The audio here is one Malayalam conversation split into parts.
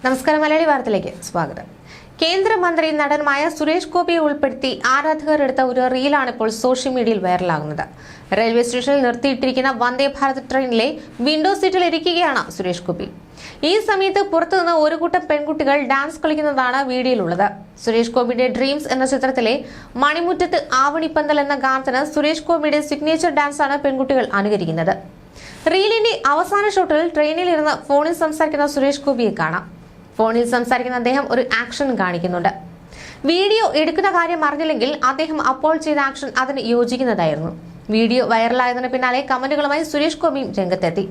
നമസ്കാരം. മലയാളി വാർത്തയിലേക്ക് സ്വാഗതം. കേന്ദ്രമന്ത്രി നടനുമായ സുരേഷ് ഗോപിയെ ഉൾപ്പെടുത്തി ആരാധകർ എടുത്ത ഒരു റീലാണ് ഇപ്പോൾ സോഷ്യൽ മീഡിയയിൽ വൈറലാകുന്നത്. റെയിൽവേ സ്റ്റേഷനിൽ നിർത്തിയിട്ടിരിക്കുന്ന വന്ദേ ഭാരത് ട്രെയിനിലെ വിൻഡോ സീറ്റിൽ ഇരിക്കുകയാണ് സുരേഷ് ഗോപി. ഈ സമയത്ത് പുറത്തുനിന്ന് ഒരു കൂട്ടം പെൺകുട്ടികൾ ഡാൻസ് കളിക്കുന്നതാണ് വീഡിയോയിലുള്ളത്. സുരേഷ് ഗോപിയുടെ ഡ്രീംസ് എന്ന ചിത്രത്തിലെ മണിമുറ്റത്ത് ആവണിപ്പന്തൽ എന്ന ഗാനത്തിന് സുരേഷ് ഗോപിയുടെ സിഗ്നേച്ചർ ഡാൻസാണ് പെൺകുട്ടികൾ അനുകരിക്കുന്നത്. റീലിന്റെ അവസാന ഷോട്ടിൽ ട്രെയിനിൽ ഇരുന്ന് ഫോണിൽ സംസാരിക്കുന്ന സുരേഷ് ഗോപിയെ കാണാം. ഫോണിൽ സംസാരിക്കുന്ന അദ്ദേഹം ഒരു ആക്ഷൻ കാണിക്കുന്നുണ്ട്. വീഡിയോ എടുക്കുന്ന കാര്യം അറിഞ്ഞില്ലെങ്കിൽ അദ്ദേഹം അപ്പോൾ ചെയ്ത ആക്ഷൻ അതിന് യോജിക്കുന്നതായിരുന്നു. വീഡിയോ വൈറലായതിനു പിന്നാലെ കമന്റുകളുമായി സുരേഷ് ഗോപിയും രംഗത്തെത്തി.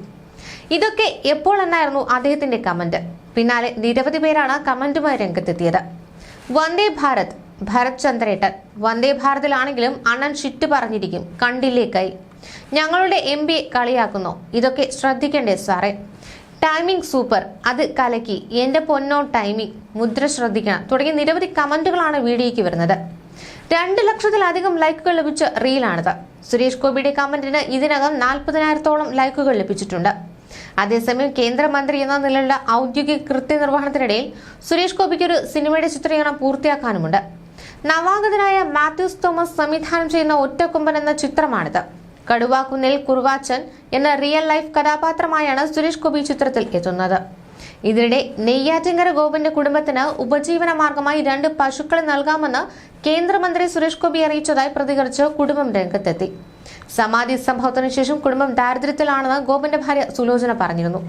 ഇതൊക്കെ എപ്പോൾ എന്നായിരുന്നു അദ്ദേഹത്തിന്റെ കമന്റ്. പിന്നാലെ നിരവധി പേരാണ് കമന്റുമായി രംഗത്തെത്തിയത്. വന്ദേ ഭാരത്, ഭരത് ചന്ദ്രേട്ടൻ, വന്ദേ ഭാരതിലാണെങ്കിലും അണ്ണൻ ഷിറ്റ് പറഞ്ഞിരിക്കും, കണ്ടില്ലേ കൈ, ഞങ്ങളുടെ MP കളിയാക്കുന്നു, ഇതൊക്കെ ശ്രദ്ധിക്കണ്ടേ സാറേ, ടൈമിംഗ് സൂപ്പർ, അത് കലക്കി, എന്റെ പൊന്നോ ടൈമിംഗ്, മുദ്ര ശ്രദ്ധിക്കണം തുടങ്ങിയ നിരവധി കമന്റുകളാണ് വീഡിയോയ്ക്ക് വരുന്നത്. 2 ലക്ഷത്തിലധികം ലൈക്കുകൾ ലഭിച്ച റീലാണിത്. സുരേഷ് ഗോപിയുടെ കമന്റിന് ഇതിനകം 40,000-ഓളം ലൈക്കുകൾ ലഭിച്ചിട്ടുണ്ട്. അതേസമയം കേന്ദ്രമന്ത്രി എന്ന നിലയിലുള്ള ഔദ്യോഗിക കൃത്യനിർവഹണത്തിനിടയിൽ സുരേഷ് ഗോപിക്ക് ഒരു സിനിമയുടെ ചിത്രീകരണം പൂർത്തിയാക്കാനുമുണ്ട്. നവാഗതനായ മാത്യൂസ് തോമസ് സംവിധാനം ചെയ്യുന്ന ഒറ്റക്കൊമ്പൻ എന്ന ചിത്രമാണിത്. കടുവാക്കുന്നിൽ കുറുവാച്ചൻ എന്ന റിയൽ ലൈഫ് കഥാപാത്രമായാണ് സുരേഷ് ഗോപി ചിത്രത്തിൽ എത്തുന്നത്. ഇതിനിടെ നെയ്യാറ്റിങ്കര ഗോപന്റെ കുടുംബത്തിന് ഉപജീവന മാർഗമായി 2 പശുക്കളെ നൽകാമെന്ന് കേന്ദ്രമന്ത്രി സുരേഷ് ഗോപി അറിയിച്ചതായി പ്രതികരിച്ച് കുടുംബം രംഗത്തെത്തി. സമാധി സംഭവത്തിനു ശേഷം കുടുംബം ദാരിദ്ര്യത്തിലാണെന്ന് ഗോപന്റെ ഭാര്യ സുലോചന പറഞ്ഞിരുന്നു.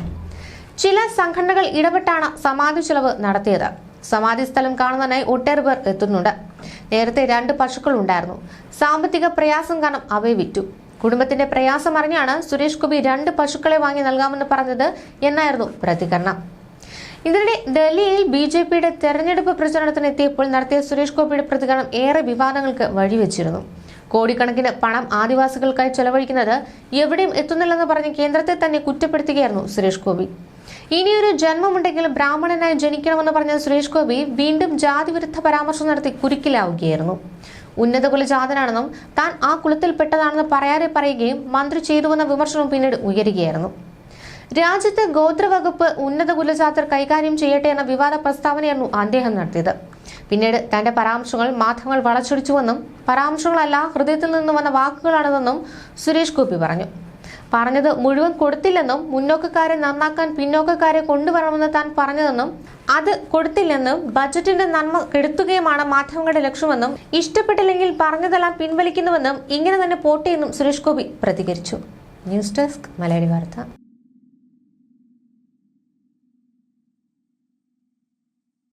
ചില സംഘടനകൾ ഇടപെട്ടാണ് സമാധി ചെലവ് നടത്തിയത്. സമാധി സ്ഥലം കാണുന്നതിനായി ഒട്ടേറെ പേർ എത്തുന്നുണ്ട്. നേരത്തെ 2 പശുക്കൾ ഉണ്ടായിരുന്നു. സാമ്പത്തിക പ്രയാസം കാരണം അവയെ വിറ്റു. കുടുംബത്തിന്റെ പ്രയാസം അറിഞ്ഞാണ് സുരേഷ് ഗോപി 2 പശുക്കളെ വാങ്ങി നൽകാമെന്ന് പറഞ്ഞത് എന്നായിരുന്നു പ്രതികരണം. ഇതിനിടെ ഡൽഹിയിൽ BJPയുടെ തെരഞ്ഞെടുപ്പ് പ്രചരണത്തിന് എത്തിയപ്പോൾ നടത്തിയ സുരേഷ് ഗോപിയുടെ പ്രതികരണം ഏറെ വിവാദങ്ങൾക്ക് വഴിവെച്ചിരുന്നു. കോടിക്കണക്കിന് പണം ആദിവാസികൾക്കായി ചെലവഴിക്കുന്നത് എവിടെയും എത്തുന്നില്ലെന്ന് പറഞ്ഞ് കേന്ദ്രത്തെ തന്നെ കുറ്റപ്പെടുത്തുകയായിരുന്നു സുരേഷ് ഗോപി. ഇനിയൊരു ജന്മമുണ്ടെങ്കിൽ ബ്രാഹ്മണനായി ജനിക്കണമെന്ന് പറഞ്ഞ സുരേഷ് ഗോപി വീണ്ടും ജാതിവിരുദ്ധ പരാമർശം നടത്തി കുരുക്കിലാവുകയായിരുന്നു. ഉന്നത കുലജാതനാണെന്നും താൻ ആ കുലത്തിൽപ്പെട്ടതാണെന്ന് പറയാതെ പറയുകയും മന്ത്രി ചെയ്തുവെന്ന വിമർശനവും പിന്നീട് ഉയരുകയായിരുന്നു. രാജ്യത്ത് ഗോത്രവകുപ്പ് ഉന്നത കുലജാതർ കൈകാര്യം ചെയ്യട്ടെ എന്ന വിവാദ പ്രസ്താവനയായിരുന്നു അദ്ദേഹം നടത്തിയത്. പിന്നീട് തന്റെ പരാമർശങ്ങൾ മാധ്യമങ്ങൾ വളച്ചൊടിച്ചുവെന്നും പരാമർശങ്ങളല്ല ഹൃദയത്തിൽ നിന്ന് വന്ന വാക്കുകളാണെന്നും സുരേഷ് ഗോപി പറഞ്ഞു. പറഞ്ഞത് മുഴുവൻ കൊടുത്തില്ലെന്നും മുന്നോക്കക്കാരെ നന്നാക്കാൻ പിന്നോക്കക്കാരെ കൊണ്ടുവരണമെന്ന് താൻ പറഞ്ഞതെന്നും അത് കൊടുത്തില്ലെന്നും ബജറ്റിന്റെ നന്മ കെടുത്തുകയുമാണ് മാധ്യമങ്ങളുടെ ലക്ഷ്യമെന്നും ഇഷ്ടപ്പെട്ടില്ലെങ്കിൽ പറഞ്ഞതെല്ലാം പിൻവലിക്കുന്നുവെന്നും ഇങ്ങനെ തന്നെ പോട്ടെയെന്നും സുരേഷ് ഗോപി പ്രതികരിച്ചു. ന്യൂസ് ഡെസ്ക് മലയാളി വാർത്ത.